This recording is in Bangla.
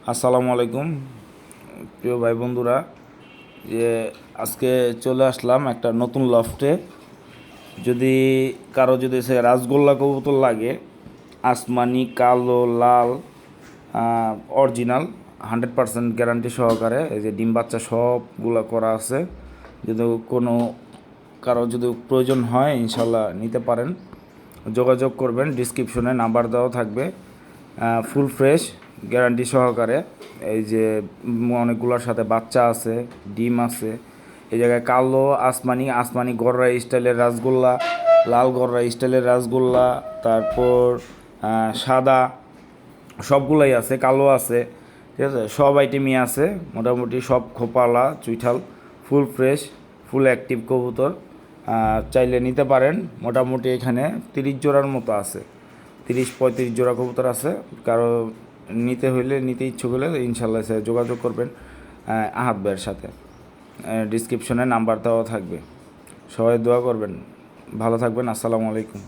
আসসালামু আলাইকুম প্রিয় ভাই বন্ধুরা। যে আজকে চলে আসলাম একটা নতুন লফটে। যদি কারো সে রাসগোল্লা কবুতর লাগে, আসমানি, কালো, লাল, অরিজিনাল 100% গ্যারান্টি সহকারে, এই যে ডিম বাচ্চা সবগুলো করা আছে। যদি কোনো যদি প্রয়োজন হয় ইনশাল্লাহ নিতে পারেন, যোগাযোগ করবেন। ডিসক্রিপশনে নাম্বার দেওয়া থাকবে। ফুল ফ্রেশ গ্যারান্টি সহকারে। এই যে অনেকগুলোর সাথে বাচ্চা আছে, ডিম আছে। এই জায়গায় কালো, আসমানি, আসমানি গররা স্টাইলের রাসগোল্লা, লাল গররা স্টাইলের রাসগোল্লা, তারপর সাদা সবগুলাই আছে, কালো আছে, ঠিক আছে, সব আইটেমই আছে। মোটামুটি সব খোপালা চুইঠাল, ফুল ফ্রেশ, ফুল অ্যাক্টিভ কবুতর। চাইলে নিতে পারেন। মোটামুটি এখানে 30 জোড়ার মতো আছে, 30-35 জোড়া কবুতর আছে। কারো নিতে ইচ্ছুক হলে ইনশাল্লাহ স্যার যোগাযোগ করবেন আহাদ ভাইয়ের সাথে। ডিসক্রিপশনে নাম্বার দেওয়া থাকবে। সবাই দোয়া করবেন, ভালো থাকবেন। আসসালামু আলাইকুম।